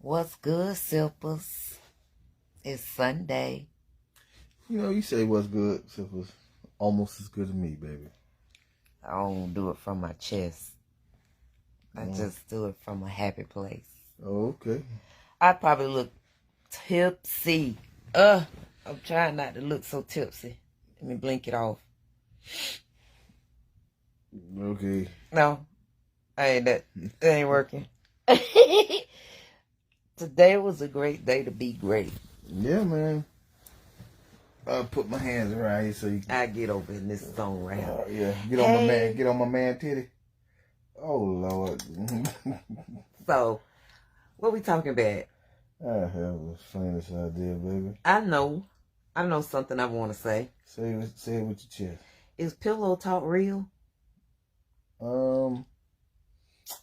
What's good, Sippers? It's Sunday. You know, you say what's good, so it was almost as good as me, baby. I don't do it from my chest. I just do it from a happy place. Oh, okay. I probably look tipsy. I'm trying not to look so tipsy. Let me blink it off. Okay. No, that ain't working. Today was a great day to be great. Yeah, man. I'll put my hands around you so you can... I get over in this zone right here. Yeah. Get on my man titty. Oh, Lord. So, what we talking about? I have a famous idea, baby. I know something I want to say. Say it with your chest. Is pillow talk real? Of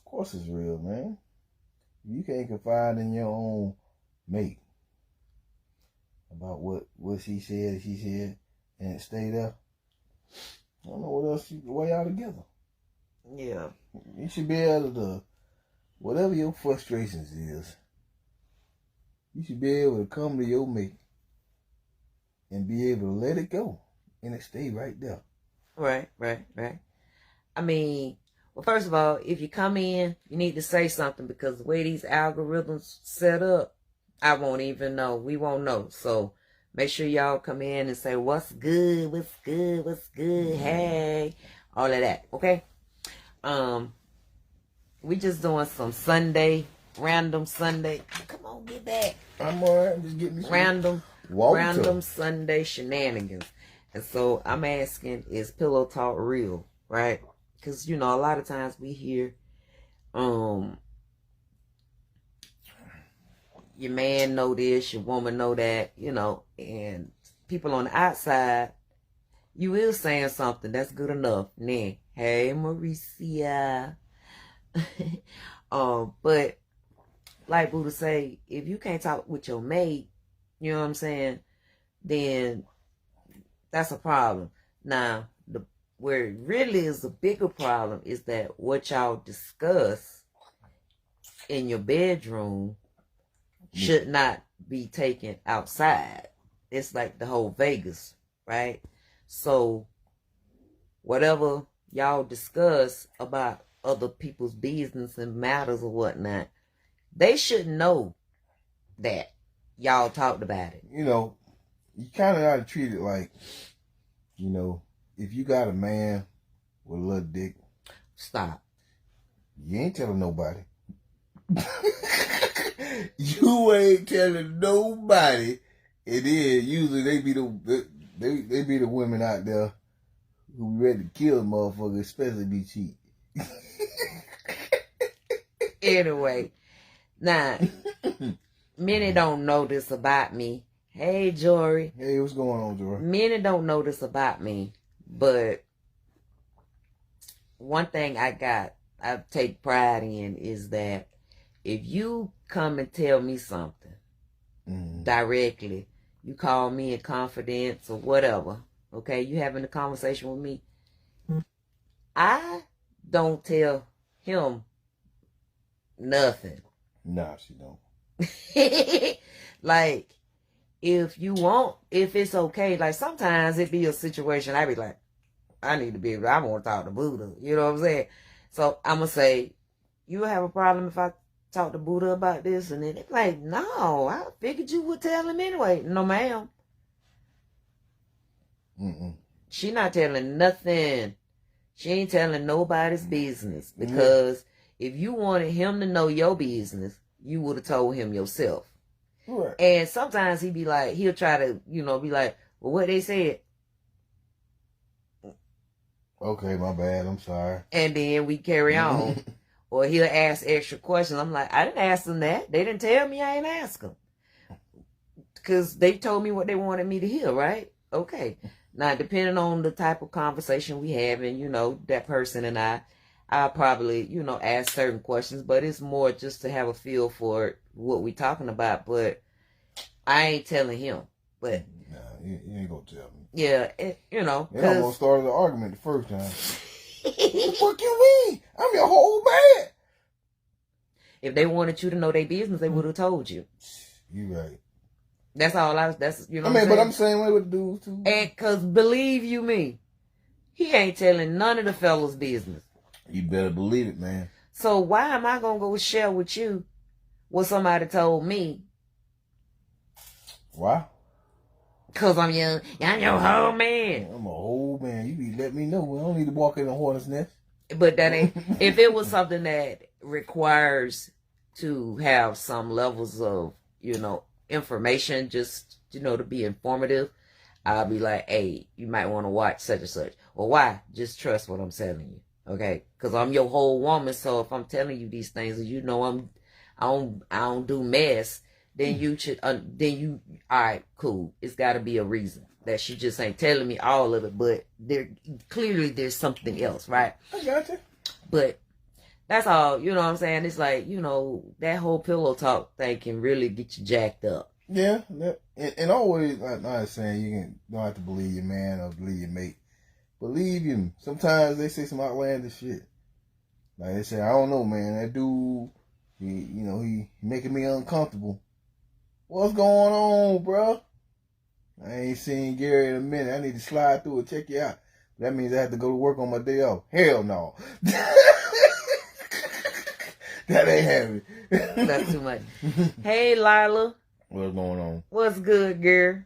course it's real, man. You can't confide in your own mate about what she said, and it stayed there. I don't know what else why y'all together. Yeah. You should be able to, whatever your frustrations is, you should be able to come to your mate and be able to let it go, and it stay right there. Right. I mean, well, first of all, if you come in, you need to say something, because the way these algorithms set up, I won't even know. We won't know. So make sure y'all come in and say, what's good, hey, all of that, okay? We just doing some random Sunday. Come on, get back. I'm alright, just get me some random Sunday shenanigans. And so I'm asking, is pillow talk real, right? Because, a lot of times we hear, your man know this, your woman know that, and people on the outside, you will saying something that's good enough. Nah, hey, Mauricia. But like Buddha say, if you can't talk with your mate, you know what I'm saying, then that's a problem. Now, where it really is a bigger problem is that what y'all discuss in your bedroom should not be taken outside. It's like the whole Vegas, right? So whatever y'all discuss about other people's business and matters or whatnot, they should know that y'all talked about it. You kind of got to treat it like, if you got a man with a little dick, stop. You ain't telling nobody. You ain't telling nobody. And then usually they be the women out there who be ready to kill motherfuckers, especially be cheat. Anyway, now many don't know this about me. Hey, Jory. Hey, what's going on, Jory? Many don't know this about me, but one thing I take pride in is that if you come and tell me something directly, you call me in confidence or whatever, okay, you having a conversation with me, I don't tell him nothing. Nah, she don't. Like, if it's okay, like sometimes it be a situation I be like, I want to talk to Buddha, you know what I'm saying? So I'm going to say, you have a problem if I talk to Buddha about this? And then it's like, no, I figured you would tell him anyway. No, ma'am. She not telling nothing. She ain't telling nobody's business, because if you wanted him to know your business, you would have told him yourself. Right. And sometimes he'll try to, be like, well, what they said. Okay, my bad. I'm sorry. And then we carry on. Or he'll ask extra questions. I'm like, I didn't ask them that. They didn't tell me, I ain't ask them. Because they told me what they wanted me to hear, right? Okay. Now, depending on the type of conversation we have, and, that person and I'll probably, ask certain questions. But it's more just to have a feel for what we talking about. But I ain't telling him. But nah, you ain't gonna tell me. Yeah, It almost started the argument the first time. What the fuck you mean? I'm your whole man. If they wanted you to know their business, they would have told you. You right. That's all that's, you know I what mean, I'm but I'm saying? saying way with the dudes too. And cause believe you me, he ain't telling none of the fellas' business. You better believe it, man. So why am I gonna go share with you what somebody told me? Why? Cause I'm young. I'm your whole man. I'm a whole man. You be let me know. We don't need to walk in a hornet's nest. But that ain't, if it was something that requires to have some levels of, information, just, to be informative, I'll be like, hey, you might want to watch such and such. Or why? Just trust what I'm telling you. Okay? Because I'm your whole woman, so if I'm telling you these things, I don't do mess, then you should, all right, cool. It's got to be a reason that she just ain't telling me all of it, but clearly there's something else, right? I got you. But that's all, you know what I'm saying? It's like, that whole pillow talk thing can really get you jacked up. Yeah, and always, I'm not saying you don't have to believe your man or believe your mate. Believe him. Sometimes they say some outlandish shit. Like they say, I don't know, man. That dude, he making me uncomfortable. What's going on, bro? I ain't seen Gary in a minute. I need to slide through and check you out. That means I have to go to work on my day off. Hell no. That ain't happening. That's too much. Hey, Lila. What's going on? What's good, girl?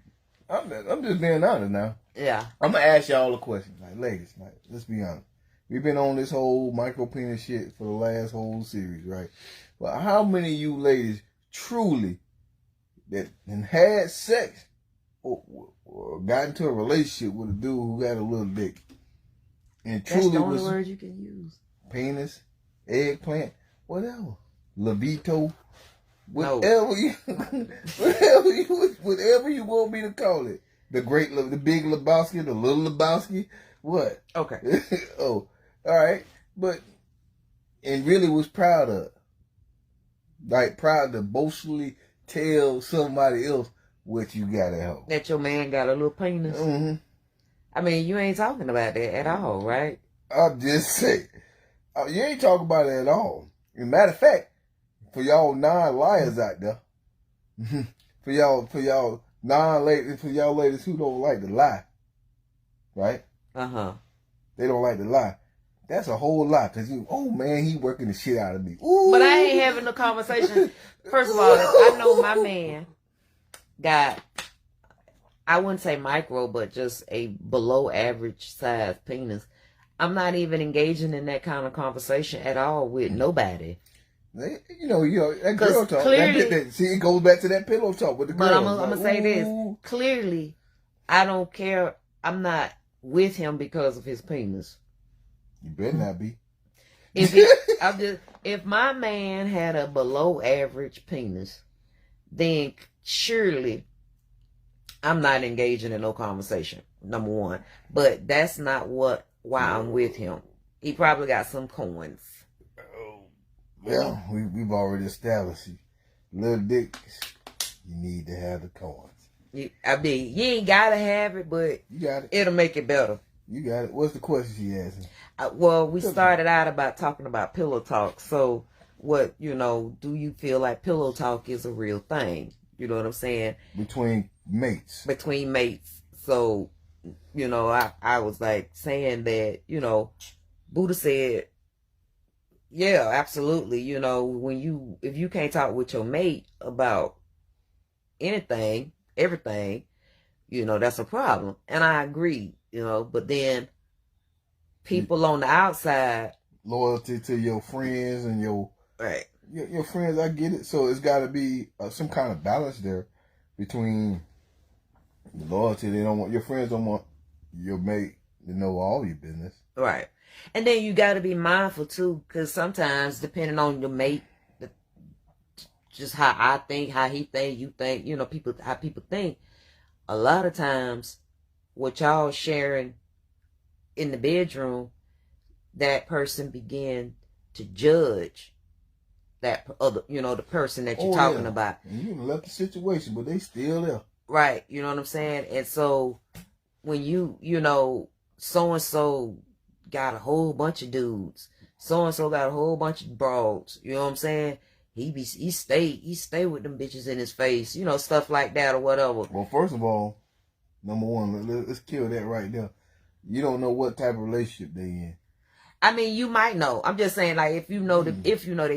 I'm just being honest now. Yeah. I'm going to ask y'all a question. Like, ladies, let's be honest. We've been on this whole micro penis shit for the last whole series, right? But how many of you ladies truly that had sex or got into a relationship with a dude who had a little dick and truly That's the only was word you can use. penis, eggplant, whatever, levito, No. whatever you want me to call it, the big Lebowski, the little Lebowski, what? Okay. Oh, all right, but and really was proud of, like proud to boastfully tell somebody else what you got at home. That your man got a little penis. Mm-hmm. I mean, you ain't talking about that at all, right? I'm just saying, you ain't talking about it at all. As a matter of fact, for y'all non-liars out there, for y'all non-ladies, for y'all ladies who don't like to lie, right? Uh-huh. They don't like to lie. That's a whole lot, because man, he working the shit out of me. Ooh. But I ain't having a conversation. First of all, if I know my man got, I wouldn't say micro, but just a below average size penis, I'm not even engaging in that kind of conversation at all with nobody. That girl talk. Clearly, see, it goes back to that pillow talk with the girl. But I'm gonna say this. Clearly, I don't care. I'm not with him because of his penis. You better not be. If my man had a below average penis, then surely I'm not engaging in no conversation. Number one, but that's not why I'm with him. He probably got some coins. Well, we've already established it. Little dicks, you need to have the coins. You ain't gotta have it, but you got it. It'll make it better. You got it. What's the question she asking? Well, we started out about talking about pillow talk. So, what do you feel like pillow talk is a real thing? You know what I'm saying? Between mates. So, I was like saying that, Buddha said, yeah, absolutely. If you can't talk with your mate about anything, everything, that's a problem. And I agree, but then people on the outside. Loyalty to your friends and your friends, I get it. So it's got to be some kind of balance there between the loyalty. Your friends don't want your mate to know all your business. Right. And then you got to be mindful too, because sometimes depending on your mate, just how I think, how he think, you think, how people think, a lot of times what y'all sharing in the bedroom, that person begin to judge that other, the person that you're talking about. And you left the situation, but they still there. Right. You know what I'm saying? And so when so-and-so got a whole bunch of dudes, so-and-so got a whole bunch of broads, you know what I'm saying? he stay with them bitches in his face, you know, stuff like that or whatever. Well, first of all, number one, let's kill that right there. You don't know what type of relationship they in. I mean, you might know. I'm just saying, like, if you know they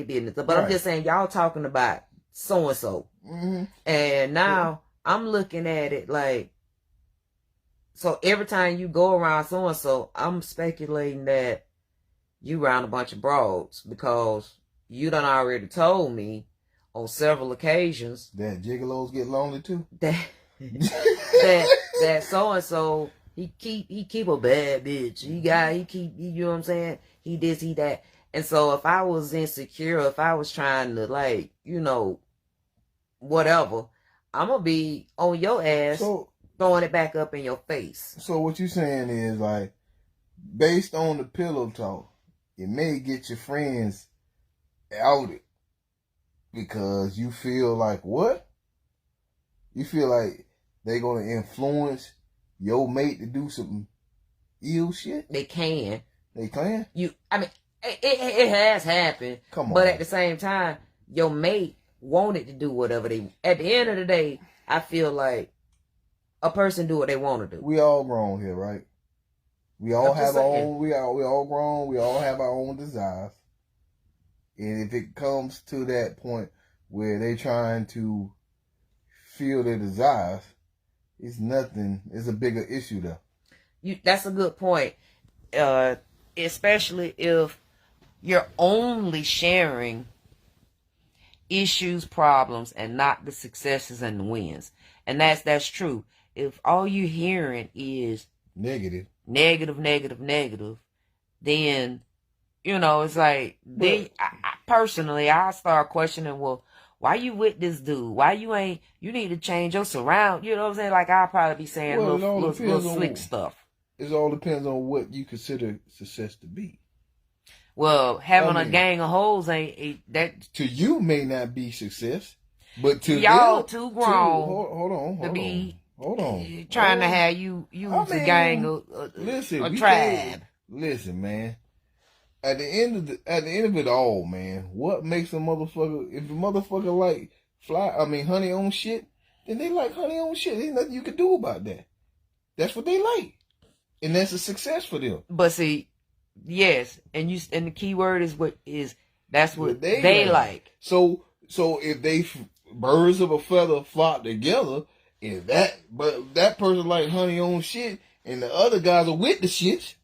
business. But right. I'm just saying, y'all talking about so and so, and now I'm looking at it like, so every time you go around so and so, I'm speculating that you around a bunch of broads, because you done already told me on several occasions that gigolos get lonely too. That so and so he keep a bad bitch. He keep you know what I'm saying? He this, he that. And so if I was insecure, if I was trying to, like, you know, whatever, I'm gonna be on your ass, throwing it back up in your face. So what you saying is, like, based on the pillow talk, it may get your friends outed because you feel like what? You feel like they're gonna influence your mate to do some ill shit? They can. They can? I mean, it has happened. Come on. But at the same time, your mate wanted to do whatever they. At the end of the day, I feel like a person do what they want to do. We all grown here, right? We all have our own. We all grown. We all have our own desires. And if it comes to that point where they trying to feel their desires, it's nothing. It's a bigger issue though. That's a good point. Especially if you're only sharing issues, problems, and not the successes and the wins. And that's true. If all you're hearing is negative, then, you know, it's like, then personally, I start questioning, well, why you with this dude? Why you need to change your surround? You know what I'm saying? Like, I'll probably be saying little slick stuff. It all depends on what you consider success to be. Well, having a gang of hoes ain't that to you may not be success, but to y'all too grown. Hold on. Trying to have you a gang of a tribe. Listen, man. At the end of it all, man, what makes a motherfucker? If a motherfucker like honey on shit, then they like honey on shit. There's nothing you can do about that. That's what they like, and that's a success for them. But see, yes, and the key word is that's what they like. So if they birds of a feather flock together, and that person like honey on shit, and the other guys are with the shits,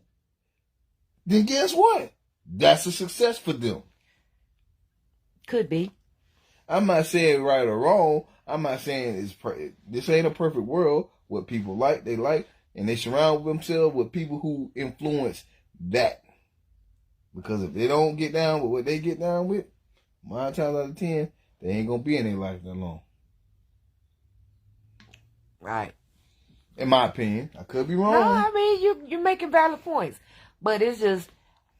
then guess what? That's a success for them. Could be. I'm not saying right or wrong. I'm not saying this ain't a perfect world. What people like, they like, and they surround themselves with people who influence that. Because if they don't get down with what they get down with, 9 times out of 10, they ain't gonna be in their life that long. Right. In my opinion, I could be wrong. No, I mean you're making valid points, but it's just,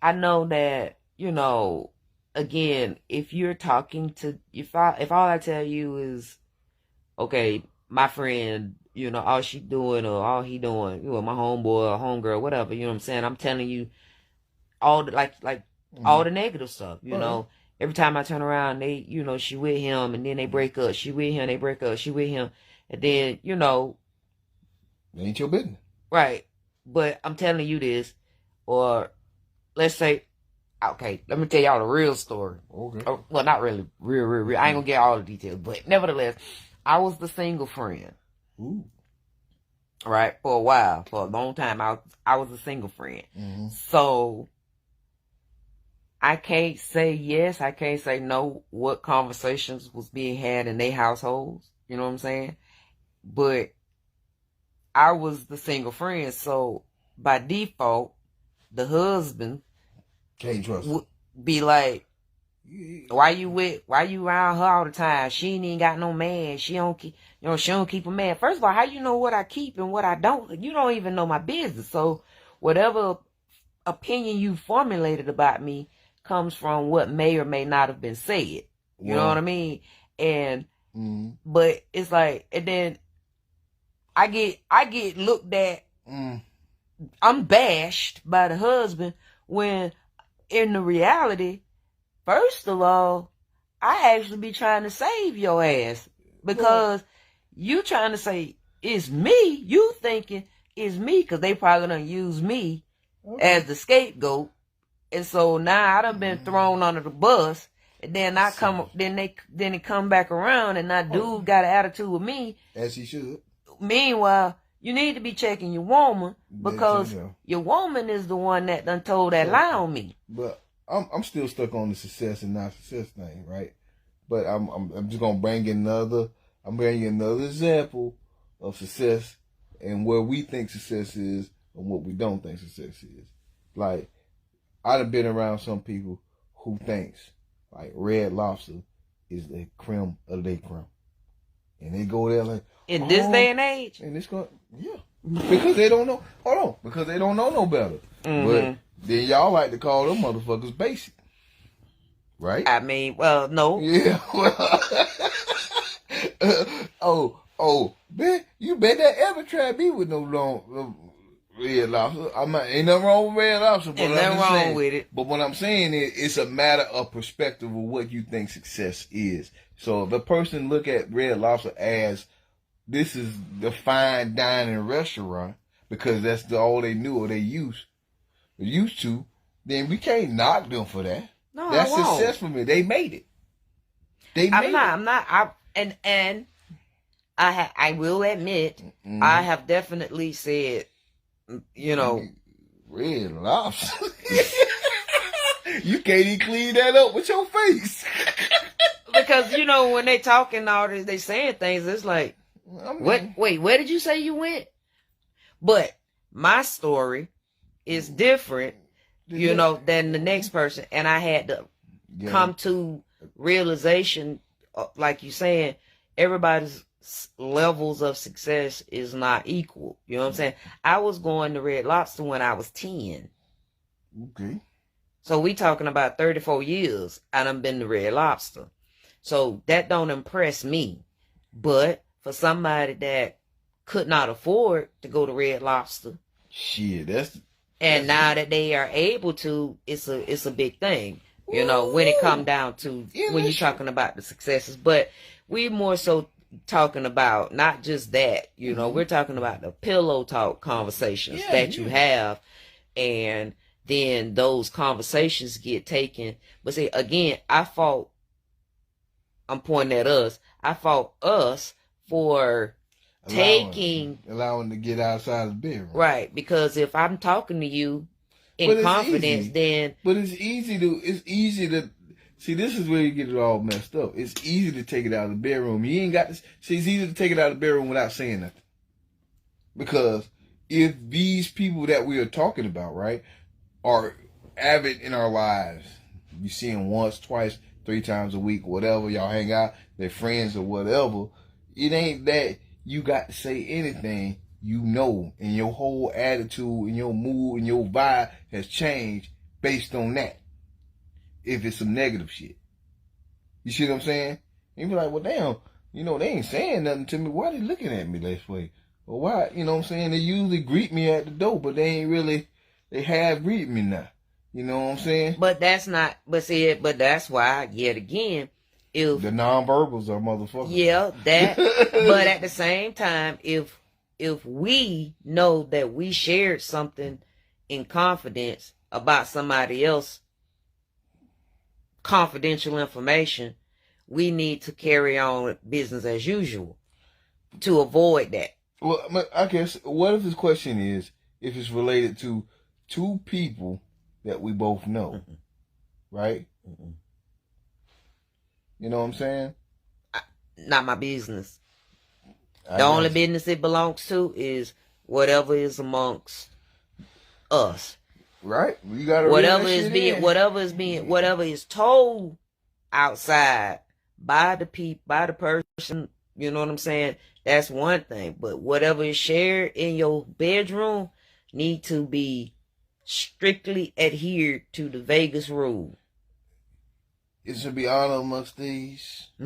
I know that, you know, again, if you're talking to, if all I tell you is, okay, my friend, you know, all she doing or all he doing, you know, my homeboy or homegirl, whatever, you know what I'm saying? I'm telling you all the, like all the negative stuff, you know. Every time I turn around, they, you know, she with him, and then they break up. She with him, they break up. She with him, and then, you know, it ain't your business, right? But I'm telling you this, or let's say, okay, let me tell y'all the real story. Okay. Well, not really, real. I ain't gonna get all the details, but nevertheless, I was the single friend. Ooh. Right, for a while, for a long time, I was a single friend. Mm-hmm. So I can't say yes, I can't say no what conversations was being had in their households. You know what I'm saying? But I was the single friend, so by default, the husband can't trust would be like, why you around her all the time? She ain't got no man. She don't keep a man. First of all, how you know what I keep and what I don't? You don't even know my business. So whatever opinion you formulated about me comes from what may or may not have been said. You know what I mean? And but it's like, and then I get looked at. I'm bashed by the husband when in the reality, first of all, I actually be trying to save your ass because you trying to say it's me. You thinking it's me because they probably gonna use me as the scapegoat, and so now I done been thrown under the bus. And then they come back around, and that dude got an attitude with me, as he should. Meanwhile, you need to be checking your woman because your woman is the one that done told that lie on me. But I'm still stuck on the success and not success thing, right? But I'm just gonna bring another example of success and where we think success is and what we don't think success is. Like, I've been around some people who thinks like Red Lobster is the creme of the creme, and they go there like in this day and age, and it's going because they don't know. Hold on, because they don't know no better. But then y'all like to call them motherfuckers basic, right? I mean, well, no, yeah. Man, you bet that ever try me with no long. Red Lobster. Ain't nothing wrong with Red Lobster. But ain't nothing wrong with it. But what I'm saying is, it's a matter of perspective of what you think success is. So if a person look at Red Lobster as this is the fine dining restaurant because that's all they knew or they used to, then we can't knock them for that. No, that's success for me. They made it. I'm not. I will admit, I have definitely said, you know, Red Lobster. You can't even clean that up with your face. Because, you know, when they talking all this, they saying things, it's like, wait, where did you say you went? But my story is different, you know, than the next person. And I had to come to realization, like you saying, everybody's levels of success is not equal. You know what I'm saying? I was going to Red Lobster when I was 10. Okay. So we talking about 34 years I done been to Red Lobster. So that don't impress me. But for somebody that could not afford to go to Red Lobster, shit, and now that they are able to, it's a big thing. You know, when it come down to when you're talking about the successes. But we more so talking about not just that, you know, we're talking about the pillow talk conversations that you have, and then those conversations get taken. But see, again, I'm pointing at us. I fault us for allowing to get outside of the bedroom. Right, because if I'm talking to you in confidence, then it's easy to see, this is where you get it all messed up. It's easy to take it out of the bedroom. You ain't got to see, it's easy to take it out of the bedroom without saying nothing. Because if these people that we are talking about, right, are avid in our lives, you see them once, twice, 3 times a week, whatever, y'all hang out, they're friends or whatever, it ain't that you got to say anything, you know, and your whole attitude and your mood and your vibe has changed based on that. If it's some negative shit. You see what I'm saying? And you be like, well, damn, you know, they ain't saying nothing to me. Why they looking at me this way? Or why, you know what I'm saying? They usually greet me at the door, but they have greeted me now. You know what I'm saying? But that's why, yet again, if the nonverbals are motherfuckers. Yeah, that. But at the same time, if we know that we shared something in confidence about somebody else, confidential information, we need to carry on business as usual to avoid that. Well, I guess, what if this question is, if it's related to 2 people that we both know, right? You know what I'm saying? Not my business. The only business it belongs to is whatever is amongst us. Right? You gotta whatever is told outside by the person, you know what I'm saying? That's one thing. But whatever is shared in your bedroom need to be strictly adhered to the Vegas rule. It should be honor amongst thieves. I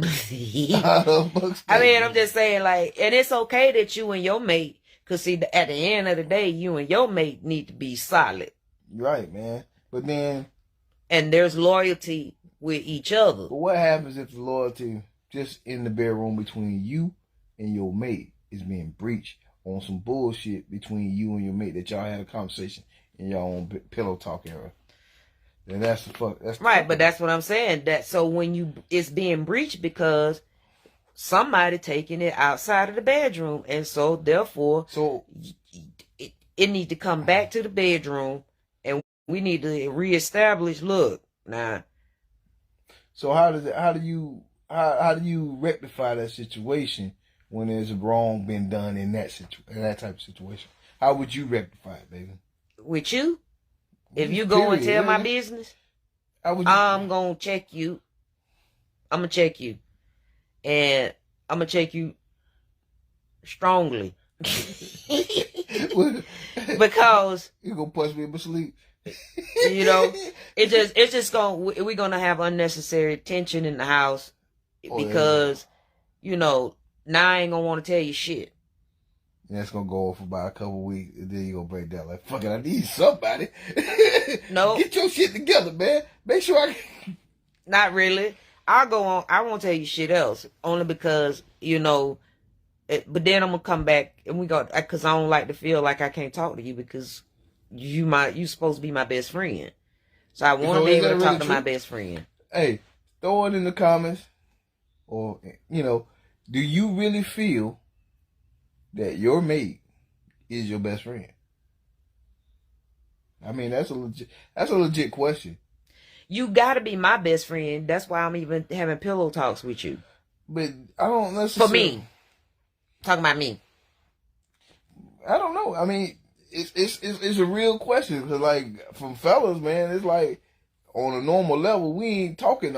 mean, I'm just saying, like, and it's okay that you and your mate, because see, at the end of the day, you and your mate need to be solid. Right, man. But then, and there's loyalty with each other. But what happens if the loyalty just in the bedroom between you and your mate is being breached on some bullshit between you and your mate that y'all had a conversation in your own pillow talk era? Then that's the fuck. That's right, but that's what I'm saying. That so when it's being breached because somebody taking it outside of the bedroom, and so therefore, it need to come back to the bedroom, and we need to reestablish. Look now. So how do you rectify that situation when there's a wrong been done in that type of situation? How would you rectify it, baby? With you? If you go and tell my business, I'm gonna check you. I'm gonna check you, and I'm gonna check you strongly because you gonna punch me in my sleep. You know, we're gonna have unnecessary tension in the house because you know now I ain't gonna want to tell you shit. And that's gonna go on for about a couple of weeks, and then you gonna break down like, fuck it, I need somebody. No, get your shit together, man. Make sure I. Not really. I'll go on. I won't tell you shit else only because you know. But then I'm gonna come back and we go because I don't like to feel like I can't talk to you because you supposed to be my best friend. So I want to be able to talk to my best friend. Hey, throw it in the comments, or do you really feel that your mate is your best friend? I mean, that's a legit question. You got to be my best friend. That's why I'm even having pillow talks with you. But I don't necessarily. For me, talking about me. I don't know. I mean, it's a real question because, like, from fellas, man, it's like on a normal level, we ain't sharing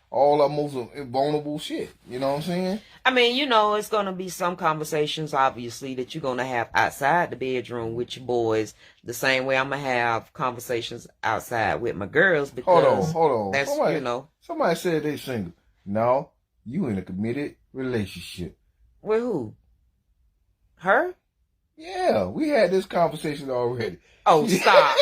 all our most vulnerable shit. You know what I'm saying? I mean, it's going to be some conversations, obviously, that you're going to have outside the bedroom with your boys, the same way I'm going to have conversations outside with my girls. Because hold on. That's, somebody said they single. No, you in a committed relationship. With who? Her? Yeah, we had this conversation already. Oh, stop.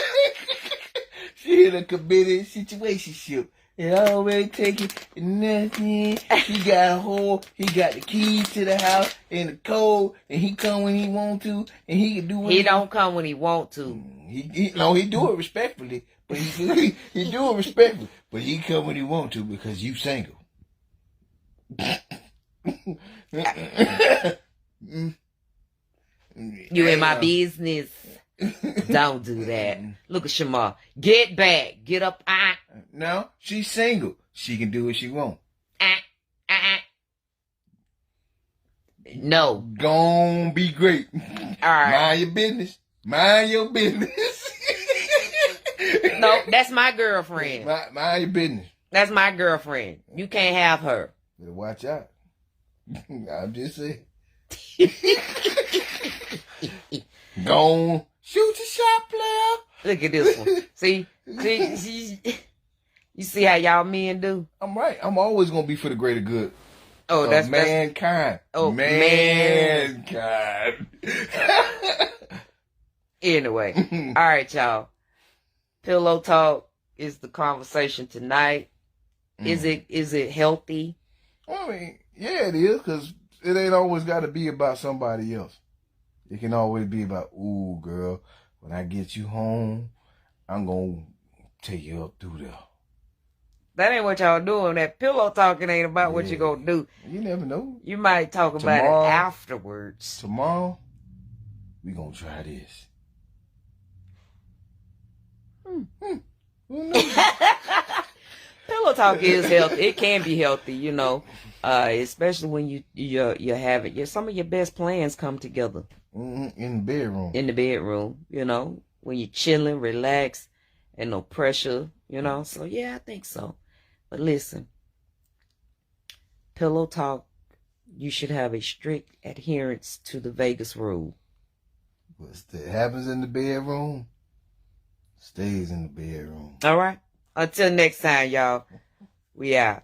She in a committed situationship. And already taking nothing. He got the keys to the house and the code, and he come when he want to, and he can do what he don't come when he want to. He do it respectfully, but he do it respectfully, but he come when he want to because you single. You in my business. Don't do that. Look at Shamar. Get back. Get up. No, she's single. She can do what she want. No. Gon' be great. All right. Mind your business. Mind your business. No, that's my girlfriend. Mind your business. That's my girlfriend. You can't have her. Better watch out. I'm just saying. Gon' shoot your shot, player. Look at this one. See, you see how y'all men do? I'm right. I'm always gonna be for the greater good. Oh, that's mankind. Oh, mankind. Anyway, all right, y'all. Pillow talk is the conversation tonight. Is it healthy? I mean, yeah, it is, because it ain't always got to be about somebody else. It can always be about, ooh, girl, when I get you home, I'm going to take you up through there. That ain't what y'all doing. That pillow talking ain't about what you going to do. You never know. You might talk about it afterwards. Tomorrow, we going to try this. Who knows? Pillow talk is healthy. It can be healthy, especially when you have it. Some of your best plans come together in the bedroom. In the bedroom, when you're chilling, relaxed, and no pressure, So yeah, I think so. But listen, pillow talk, you should have a strict adherence to the Vegas rule. What happens in the bedroom stays in the bedroom. All right. Until next time, y'all. We out.